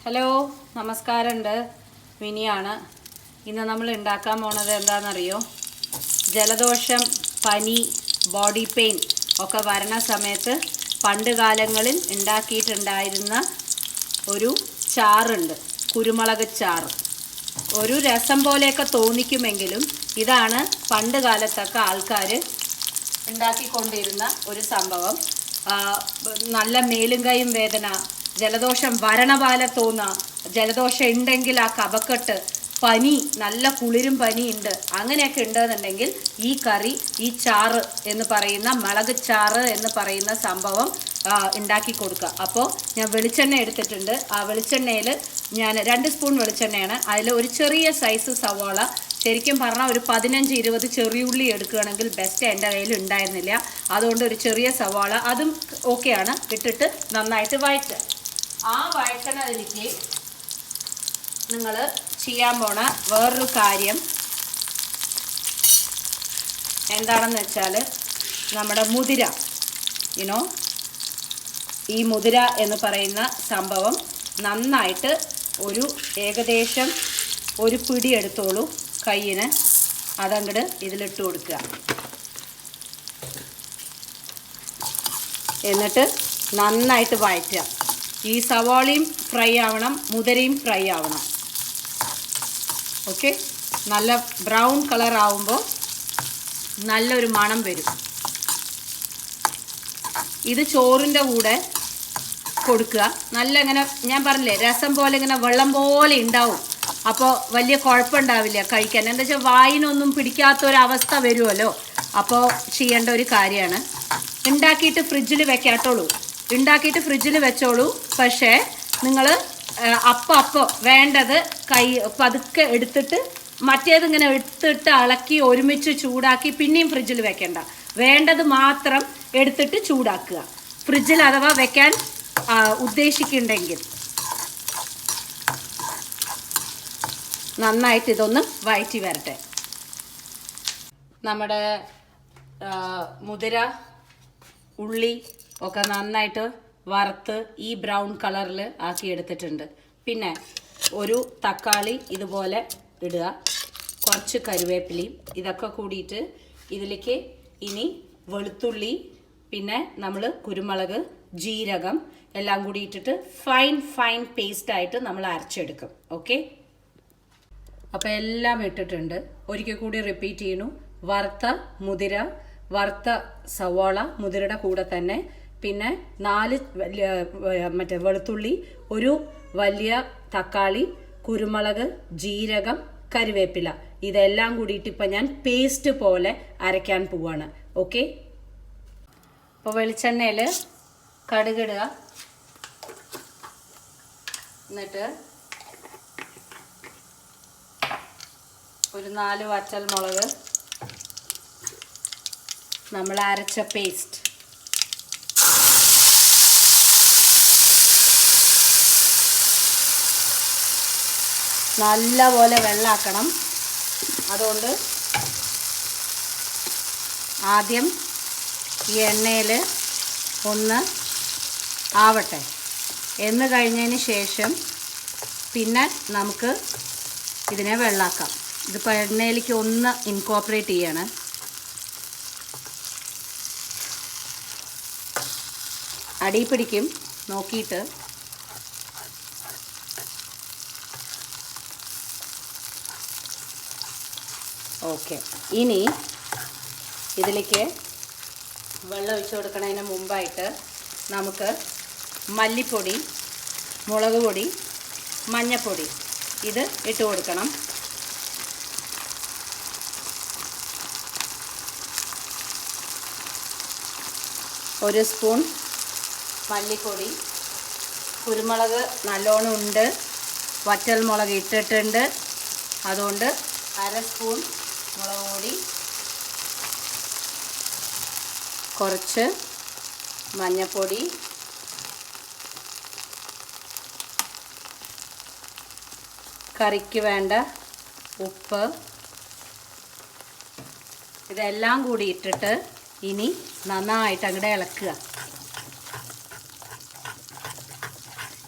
Hello, നമസ്കാരമുണ്ട്. മിനിയാണ്. ഇന്ന് നമ്മൾ ഉണ്ടാക്കാൻ പോണത് എന്താണെന്നറിയോ? ജലദോഷം, പനി, ബോഡി പെയിൻ ഒക്കെ വരണ സമയത്ത് പണ്ട് കാലങ്ങളിൽ ഉണ്ടാക്കിയിട്ടുണ്ടായിരുന്ന ഒരു ചാറുണ്ട്, കുരുമുളക് ചാറ്. ഒരു രസം പോലെയൊക്കെ തോന്നിക്കുമെങ്കിലും ഇതാണ് പണ്ട് കാലത്തൊക്കെ ആൾക്കാർ ഉണ്ടാക്കിക്കൊണ്ടിരുന്ന ഒരു സംഭവം. നല്ല മേലും കൈയും വേദന, ജലദോഷം വരണ തോന്നുക, ജലദോഷം ഉണ്ടെങ്കിൽ ആ കഫക്കെട്ട്, പനി, നല്ല കുളിരും പനിയുണ്ട്, അങ്ങനെയൊക്കെ ഉണ്ടെന്നുണ്ടെങ്കിൽ ഈ കറി, ഈ ചാറ് എന്ന് പറയുന്ന മുളക് ചാറ് എന്ന് പറയുന്ന സംഭവം ഉണ്ടാക്കി കൊടുക്കുക. അപ്പോൾ ഞാൻ വെളിച്ചെണ്ണ എടുത്തിട്ടുണ്ട്. ആ വെളിച്ചെണ്ണയിൽ ഞാൻ 2 സ്പൂൺ വെളിച്ചെണ്ണയാണ്. അതിൽ ഒരു ചെറിയ സൈസ് സവാള, ശരിക്കും പറഞ്ഞാൽ ഒരു 15-20 ചെറിയുള്ളി എടുക്കുകയാണെങ്കിൽ ബെസ്റ്റ്. എൻ്റെ കയ്യിൽ ഉണ്ടായിരുന്നില്ല, അതുകൊണ്ട് ഒരു ചെറിയ സവാള, അതും ഓക്കെയാണ്, ഇട്ടിട്ട് നന്നായിട്ട് വഴറ്റുക. ആ വഴറ്റണതിലേക്ക് നിങ്ങൾ ചെയ്യാൻ പോണ വേറൊരു കാര്യം എന്താണെന്ന് വെച്ചാൽ, നമ്മുടെ മുതിര, ഈ മുതിര എന്ന് പറയുന്ന സംഭവം നന്നായിട്ട് ഏകദേശം ഒരു പിടി എടുത്തോളൂ കയ്യിന്. അതങ്ങോട്ട് ഇതിലിട്ട് കൊടുക്കുക. എന്നിട്ട് നന്നായിട്ട് വഴറ്റുക. ഈ സവാളയും ഫ്രൈ ആവണം, മുതിരയും ഫ്രൈ ആവണം. ഓക്കെ, നല്ല ബ്രൗൺ കളർ ആവുമ്പോൾ നല്ലൊരു മണം വരും. ഇത് ചോറിൻ്റെ കൂടെ കൊടുക്കുക. നല്ല ഇങ്ങനെ, ഞാൻ പറഞ്ഞില്ലേ, രസം പോലെ ഇങ്ങനെ വെള്ളം പോലെ ഉണ്ടാവും. അപ്പോൾ വലിയ കുഴപ്പമുണ്ടാവില്ല കഴിക്കാൻ. എന്താ വെച്ചാൽ വായിനൊന്നും പിടിക്കാത്തൊരവസ്ഥ വരുമല്ലോ. അപ്പോൾ ചെയ്യേണ്ട ഒരു കാര്യമാണ്. ഉണ്ടാക്കിയിട്ട് ഫ്രിഡ്ജിൽ വെക്കാത്തോളൂ, ഉണ്ടാക്കിയിട്ട് ഫ്രിഡ്ജിൽ വെച്ചോളൂ. പക്ഷേ നിങ്ങൾ അപ്പോൾ വേണ്ടത് പതുക്കെ എടുത്തിട്ട് മറ്റേതിങ്ങനെ എടുത്തിട്ട് ഇളക്കി ഒരുമിച്ച് ചൂടാക്കി പിന്നെയും ഫ്രിഡ്ജിൽ വെക്കണ്ട. വേണ്ടത് മാത്രം എടുത്തിട്ട് ചൂടാക്കുക, ഫ്രിഡ്ജിൽ അഥവാ വെക്കാൻ ഉദ്ദേശിക്കുന്നുണ്ടെങ്കിൽ. നന്നായിട്ട് ഇതൊന്ന് വഴറ്റി വരട്ടെ. നമ്മുടെ മുതിര, ഉള്ളി ഒക്കെ നന്നായിട്ട് വറുത്ത് ഈ ബ്രൗൺ കളറിൽ ആക്കി എടുത്തിട്ടുണ്ട്. പിന്നെ ഒരു തക്കാളി ഇതുപോലെ ഇടുക, കുറച്ച് കറിവേപ്പിലയും, ഇതൊക്കെ കൂടിയിട്ട് ഇതിലേക്ക് ഇനി വെളുത്തുള്ളി, പിന്നെ നമ്മൾ കുരുമുളക്, ജീരകം എല്ലാം കൂടി ഇട്ടിട്ട് ഫൈൻ പേസ്റ്റായിട്ട് നമ്മൾ അരച്ചെടുക്കും. ഓക്കെ, അപ്പോൾ എല്ലാം ഇട്ടിട്ടുണ്ട്. ഒരിക്കൽ കൂടി റിപ്പീറ്റ് ചെയ്യണു. വറുത്ത മുതിര, വറുത്ത സവാള മുതിരയുടെ കൂടെ തന്നെ, പിന്നെ 4 മറ്റേ വെളുത്തുള്ളി, ഒരു വലിയ തക്കാളി, കുരുമുളക്, ജീരകം, കറിവേപ്പില, ഇതെല്ലാം കൂടിയിട്ട് ഇപ്പം ഞാൻ പേസ്റ്റ് പോലെ അരയ്ക്കാൻ പോവാണ്. ഓക്കെ, അപ്പോൾ വെളിച്ചെണ്ണയിൽ കടുകിടുക. എന്നിട്ട് ഒരു 4 വറ്റൽ മുളക്, നമ്മൾ അരച്ച പേസ്റ്റ്, നല്ലപോലെ വെള്ളമാക്കണം. അതുകൊണ്ട് ആദ്യം ഈ എണ്ണയിൽ ഒന്ന് ആവട്ടെ. എന്ന് കഴിഞ്ഞതിന് ശേഷം പിന്നെ നമുക്ക് ഇതിനെ വെള്ളമാക്കാം. ഇതിപ്പോൾ എണ്ണയിലേക്ക് ഒന്ന് ഇൻകോപ്പറേറ്റ് ചെയ്യാണ്. അടി പിടിക്കും, നോക്കിയിട്ട്. ഓക്കെ, ഇനി ഇതിലേക്ക് വെള്ളം ഒഴിച്ചു കൊടുക്കുന്നതിന് മുമ്പായിട്ട് നമുക്ക് മല്ലിപ്പൊടി, മുളക് പൊടി, മഞ്ഞൾപ്പൊടി ഇത് ഇട്ട് കൊടുക്കണം. ഒരു സ്പൂൺ മല്ലിപ്പൊടി, കുരുമുളക് നല്ലോണം ഉണ്ട്, വറ്റൽ മുളക് ഇട്ടിട്ടുണ്ട്, അതുകൊണ്ട് 1/2 സ്പൂൺ മുളക് പൊടി, കുറച്ച് മഞ്ഞൾപ്പൊടി, കറിക്ക് വേണ്ട ഉപ്പ്, ഇതെല്ലാം കൂടി ഇട്ടിട്ട് ഇനി നന്നായിട്ട് അങ്ങോട്ട് ഇളക്കുക.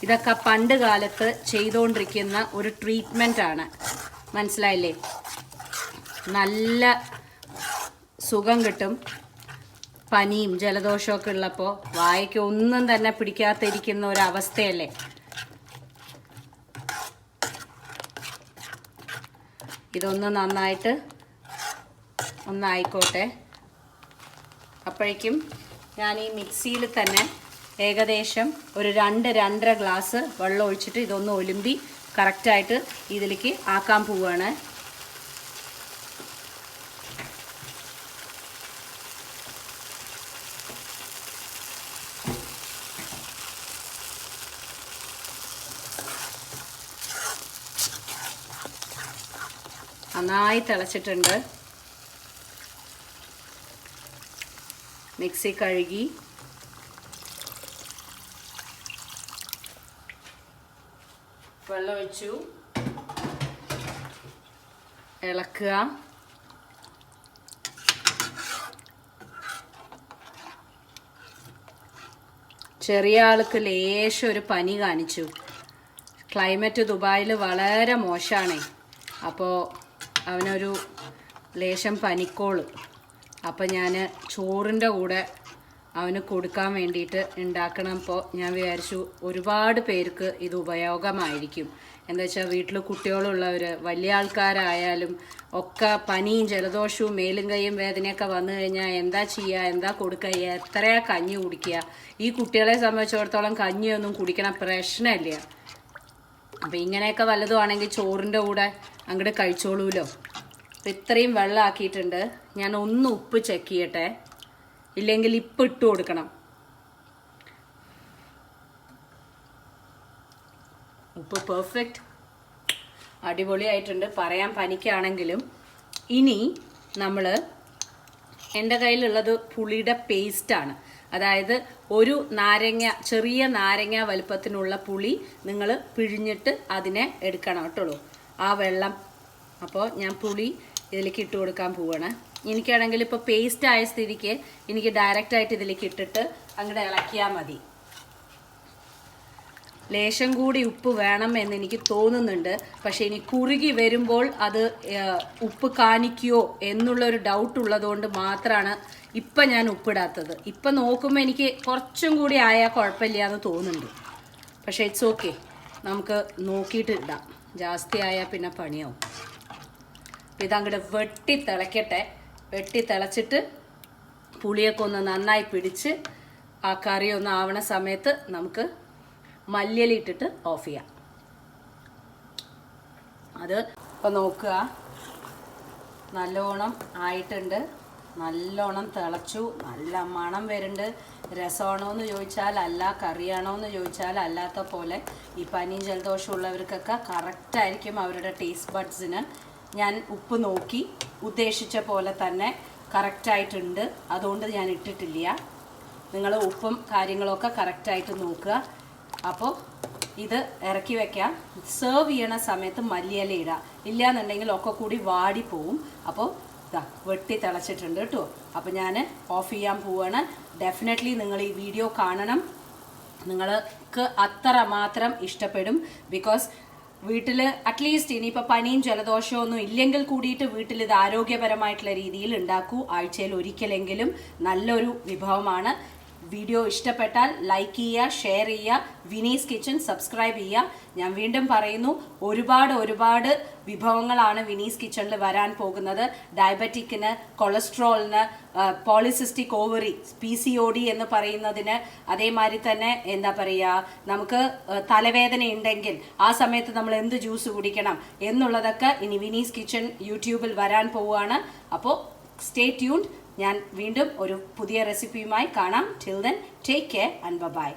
ഇതൊക്കെ പണ്ട് കാലത്ത് ചെയ്തുകൊണ്ടിരിക്കുന്ന ഒരു ട്രീറ്റ്മെൻറ്റാണ്. മനസ്സിലായില്ലേ? നല്ല സുഖം കിട്ടും. പനിയും ജലദോഷമൊക്കെ ഉള്ളപ്പോൾ വായയ്ക്ക് ഒന്നും തന്നെ പിടിക്കാതിരിക്കുന്ന ഒരവസ്ഥയല്ലേ. ഇതൊന്ന് നന്നായിട്ട് ഒന്നായിക്കോട്ടെ. അപ്പോഴേക്കും ഞാൻ ഈ മിക്സിയിൽ തന്നെ ഏകദേശം ഒരു 2-2.5 ഗ്ലാസ് വെള്ളം ഒഴിച്ചിട്ട് ഇതൊന്ന് ഒലുമ്പി കറക്റ്റായിട്ട് ഇതിലേക്ക് ആക്കാൻ പോവുകയാണ്. നന്നായി തിളച്ചിട്ടുണ്ട്. മിക്സി കഴുകി വെള്ളം ഒഴിച്ചു, ഇളക്കുക. ചെറിയ ആൾക്ക് ലേശം ഒരു പനി കാണിച്ചു. ക്ലൈമറ്റ് ദുബായിൽ വളരെ മോശമാണേ. അപ്പോൾ അവനൊരു ലേശം പനിക്കോള്. അപ്പോൾ ഞാൻ ചോറിൻ്റെ കൂടെ അവന് കൊടുക്കാൻ വേണ്ടിയിട്ട് ഉണ്ടാക്കണപ്പോൾ ഞാൻ വിചാരിച്ചു ഒരുപാട് പേർക്ക് ഇത് ഉപയോഗമായിരിക്കും. എന്താ വെച്ചാൽ വീട്ടിൽ കുട്ടികളുള്ളവർ, വലിയ ആൾക്കാരായാലും ഒക്കെ പനിയും ജലദോഷവും മേലും കൈയും വേദനയൊക്കെ വന്നു കഴിഞ്ഞാൽ എന്താ ചെയ്യുക, എന്താ കൊടുക്കുക, എത്രയാ കഞ്ഞി കുടിക്കുക. ഈ കുട്ടികളെ സംബന്ധിച്ചിടത്തോളം കഞ്ഞിയൊന്നും കുടിക്കണ പ്രശ്നമില്ല. അപ്പം ഇങ്ങനെയൊക്കെ വല്ലതുമാണെങ്കിൽ ചോറിൻ്റെ കൂടെ അങ്ങോട്ട് കഴിച്ചോളൂല്ലോ. അപ്പം ഇത്രയും വെള്ളം ആക്കിയിട്ടുണ്ട്. ഞാൻ ഒന്ന് ഉപ്പ് ചെക്ക് ചെയ്യട്ടെ, ഇല്ലെങ്കിൽ ഇപ്പം ഇട്ട് കൊടുക്കണം. ഉപ്പ് പെർഫെക്റ്റ്, അടിപൊളിയായിട്ടുണ്ട്, പറയാൻ പനിക്കാണെങ്കിലും. ഇനി നമ്മൾ, എൻ്റെ കയ്യിലുള്ളത് പുളിയുടെ പേസ്റ്റാണ്. അതായത് ഒരു നാരങ്ങ, ചെറിയ നാരങ്ങ വലുപ്പത്തിനുള്ള പുളി നിങ്ങൾ പിഴിഞ്ഞിട്ട് അതിനെ എടുക്കണം കേട്ടുള്ളൂ, ആ വെള്ളം. അപ്പോൾ ഞാൻ പുളി ഇതിലേക്ക് ഇട്ട് കൊടുക്കാൻ പോവാണ്. എനിക്കാണെങ്കിൽ ഇപ്പോൾ പേസ്റ്റ് ആയ സ്ഥിതിക്ക് എനിക്ക് ഡയറക്റ്റായിട്ട് ഇതിലേക്ക് ഇട്ടിട്ട് അങ്ങോട്ട് ഇളക്കിയാൽ മതി. ലേശം കൂടി ഉപ്പ് വേണം എന്ന് എനിക്ക് തോന്നുന്നുണ്ട്. പക്ഷേ ഇനി കുറുകി വരുമ്പോൾ അത് ഉപ്പ് കാണിക്കുമോ എന്നുള്ളൊരു ഡൗട്ട് ഉള്ളതുകൊണ്ട് മാത്രമാണ് ഇപ്പം ഞാൻ ഉപ്പിടാത്തത്. ഇപ്പം നോക്കുമ്പോൾ എനിക്ക് കുറച്ചും കൂടി ആയാൽ കുഴപ്പമില്ല എന്ന് തോന്നുന്നുണ്ട്. പക്ഷേ ഇറ്റ്സ് ഓക്കെ, നമുക്ക് നോക്കിയിട്ട് ഇടാം. ജാസ്തി ആയാൽ പിന്നെ പണിയാവും. ഇതങ്ങോട്ട് വെട്ടി തിളയ്ക്കട്ടെ. വെട്ടി തിളച്ചിട്ട് പുളിയൊക്കെ ഒന്ന് നന്നായി പിടിച്ച് ആ കറി ഒന്ന് ആവണ സമയത്ത് നമുക്ക് മല്ലിയില ഇട്ടിട്ട് ഓഫ് ചെയ്യാം. അത് ഇപ്പം നോക്കുക, നല്ലോണം ആയിട്ടുണ്ട്. നല്ലോണം തിളച്ചു, നല്ല മണം വരുന്നുണ്ട്. രസമാണോ എന്ന് ചോദിച്ചാൽ അല്ല, കറിയാണോ എന്ന് ചോദിച്ചാൽ അല്ലാത്ത പോലെ. ഈ പനിയും ജലദോഷം ഉള്ളവർക്കൊക്കെ കറക്റ്റായിരിക്കും അവരുടെ ടേസ്റ്റ് ബഡ്സിന്. ഞാൻ ഉപ്പ് നോക്കി ഉദ്ദേശിച്ച പോലെ തന്നെ കറക്റ്റായിട്ടുണ്ട്, അതുകൊണ്ട് ഞാൻ ഇട്ടിട്ടില്ല. നിങ്ങൾ ഉപ്പും കാര്യങ്ങളൊക്കെ കറക്റ്റായിട്ട് നോക്കുക. അപ്പോൾ ഇത് ഇറക്കി വെക്കാം. സെർവ് ചെയ്യണ സമയത്ത് മല്ലിയില ഇടുക, ഇല്ലയെന്നുണ്ടെങ്കിൽ ഒക്കെ കൂടി വാടിപ്പോവും. അപ്പോൾ ഇതാ വെട്ടി തിളച്ചിട്ടുണ്ട് കേട്ടോ. അപ്പോൾ ഞാൻ ഓഫ് ചെയ്യാൻ പോവാണ്. ഡെഫിനറ്റ്ലി നിങ്ങൾ ഈ വീഡിയോ കാണണം, നിങ്ങൾക്ക് അത്ര മാത്രം ഇഷ്ടപ്പെടും. ബിക്കോസ് വീട്ടിൽ അറ്റ്ലീസ്റ്റ് ഇനിയിപ്പോൾ പനിയും ജലദോഷവും ഒന്നും ഇല്ലെങ്കിൽ കൂടിയിട്ട് വീട്ടിൽ ഇത് ആരോഗ്യപരമായിട്ടുള്ള രീതിയിൽ ഉണ്ടാക്കൂ. ആഴ്ചയിൽ ഒരിക്കലെങ്കിലും നല്ലൊരു വിഭവമാണ്. വീഡിയോ ഇഷ്ടപ്പെട്ടാൽ ലൈക്ക് ചെയ്യുക, ഷെയർ ചെയ്യുക, വിനീസ് കിച്ചൺ സബ്സ്ക്രൈബ് ചെയ്യുക. ഞാൻ വീണ്ടും പറയുന്നു, ഒരുപാട് വിഭവങ്ങളാണ് വിനീസ് കിച്ചണിൽ വരാൻ പോകുന്നത്. ഡയബറ്റിക്കിന്, കൊളസ്ട്രോളിന്, പോളിസിസ്റ്റിക് ഓവറി, PCOD എന്ന് പറയുന്നതിന്, അതേമാതിരി തന്നെ എന്താ പറയുക, നമുക്ക് തലവേദന ഉണ്ടെങ്കിൽ ആ സമയത്ത് നമ്മൾ എന്ത് ജ്യൂസ് കുടിക്കണം എന്നുള്ളതൊക്കെ ഇനി വിനീസ് കിച്ചൺ യൂട്യൂബിൽ വരാൻ പോവുകയാണ്. അപ്പോൾ സ്റ്റേ ട്യൂൺഡ്. ഞാൻ വീണ്ടും ഒരു പുതിയ റെസിപ്പിയുമായി കാണാം. Till then take care and by.